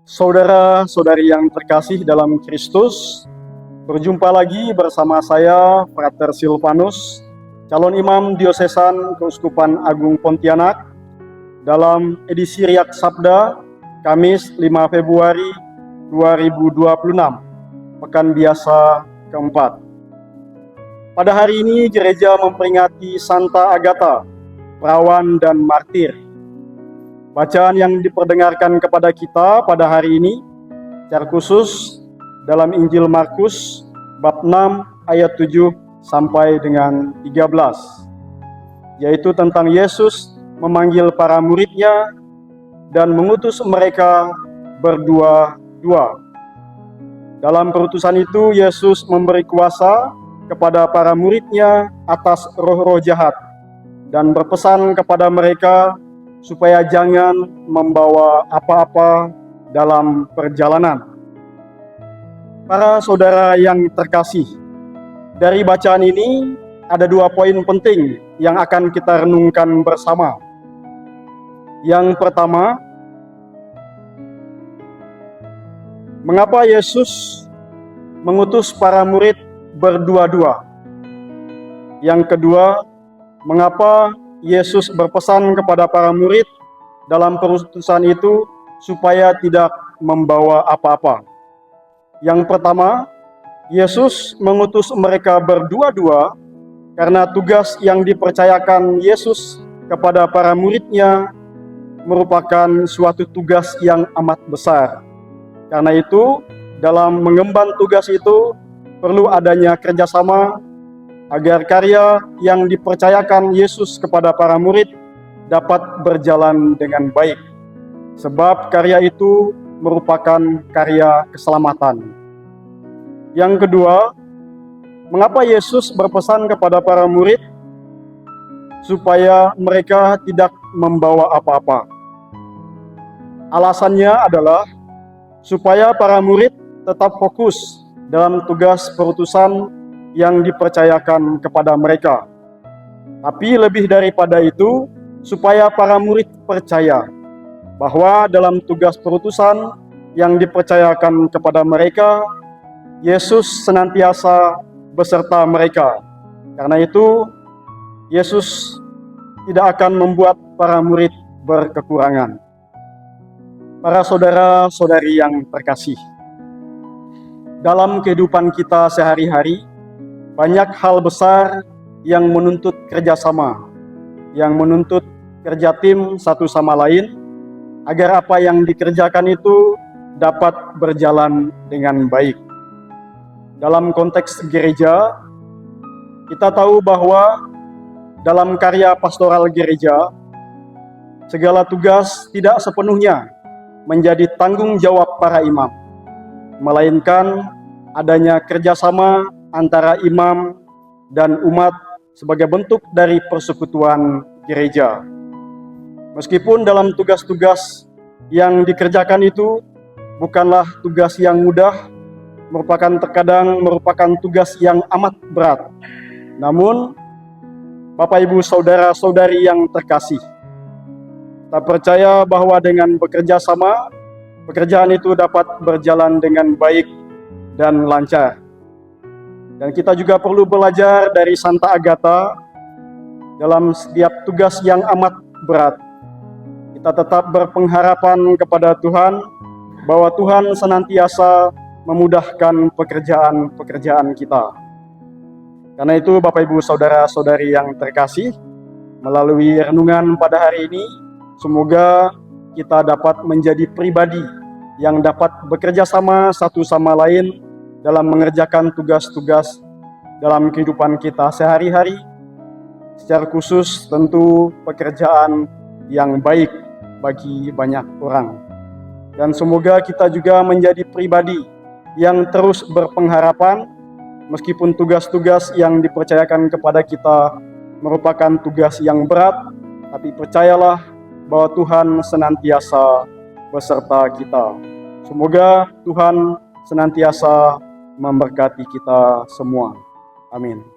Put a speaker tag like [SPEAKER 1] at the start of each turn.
[SPEAKER 1] Saudara-saudari yang terkasih dalam Kristus, berjumpa lagi bersama saya, Frater Silvanus, calon imam diosesan Keuskupan Agung Pontianak, dalam edisi Riak Sabda, Kamis 5 Februari 2026, Pekan Biasa keempat. Pada hari ini, gereja memperingati Santa Agatha, perawan dan martir. Bacaan yang diperdengarkan kepada kita pada hari ini, secara khusus dalam Injil Markus, bab 6 ayat 7 sampai dengan 13, yaitu tentang Yesus memanggil para muridnya dan mengutus mereka berdua-dua. Dalam perutusan itu, Yesus memberi kuasa kepada para muridnya atas roh-roh jahat dan berpesan kepada mereka supaya jangan membawa apa-apa dalam perjalanan. Para saudara yang terkasih, dari bacaan ini ada dua poin penting yang akan kita renungkan bersama. Yang pertama, mengapa Yesus mengutus para murid berdua-dua? Yang kedua, mengapa Yesus berpesan kepada para murid dalam perutusan itu supaya tidak membawa apa-apa? Yang pertama, Yesus mengutus mereka berdua-dua karena tugas yang dipercayakan Yesus kepada para muridnya merupakan suatu tugas yang amat besar. Karena itu, dalam mengemban tugas itu perlu adanya kerjasama agar karya yang dipercayakan Yesus kepada para murid dapat berjalan dengan baik. Sebab karya itu merupakan karya keselamatan. Yang kedua, mengapa Yesus berpesan kepada para murid supaya mereka tidak membawa apa-apa? Alasannya adalah supaya para murid tetap fokus dalam tugas perutusan yang dipercayakan kepada mereka. Tapi lebih daripada itu, supaya para murid percaya bahwa dalam tugas perutusan yang dipercayakan kepada mereka, Yesus senantiasa beserta mereka. Karena itu, Yesus tidak akan membuat para murid berkekurangan. Para saudara-saudari yang terkasih, dalam kehidupan kita sehari-hari, banyak hal besar yang menuntut kerjasama, yang menuntut kerja tim satu sama lain, agar apa yang dikerjakan itu dapat berjalan dengan baik. Dalam konteks gereja, kita tahu bahwa dalam karya pastoral gereja, segala tugas tidak sepenuhnya menjadi tanggung jawab para imam, melainkan adanya kerjasama antara imam dan umat sebagai bentuk dari persekutuan gereja. Meskipun dalam tugas-tugas yang dikerjakan itu bukanlah tugas yang mudah, terkadang merupakan tugas yang amat berat. Namun, Bapak Ibu saudara-saudari yang terkasih, kita percaya bahwa dengan bekerja sama, pekerjaan itu dapat berjalan dengan baik dan lancar. Dan kita juga perlu belajar dari Santa Agatha dalam setiap tugas yang amat berat. Kita tetap berpengharapan kepada Tuhan bahwa Tuhan senantiasa memudahkan pekerjaan-pekerjaan kita. Karena itu Bapak Ibu saudara-saudari yang terkasih, melalui renungan pada hari ini, semoga kita dapat menjadi pribadi yang dapat bekerja sama satu sama lain dalam mengerjakan tugas-tugas dalam kehidupan kita sehari-hari, secara khusus tentu pekerjaan yang baik bagi banyak orang. Dan semoga kita juga menjadi pribadi yang terus berpengharapan, meskipun tugas-tugas yang dipercayakan kepada kita merupakan tugas yang berat, tapi percayalah bahwa Tuhan senantiasa beserta kita. Semoga Tuhan senantiasa memberkati kita semua. Amin.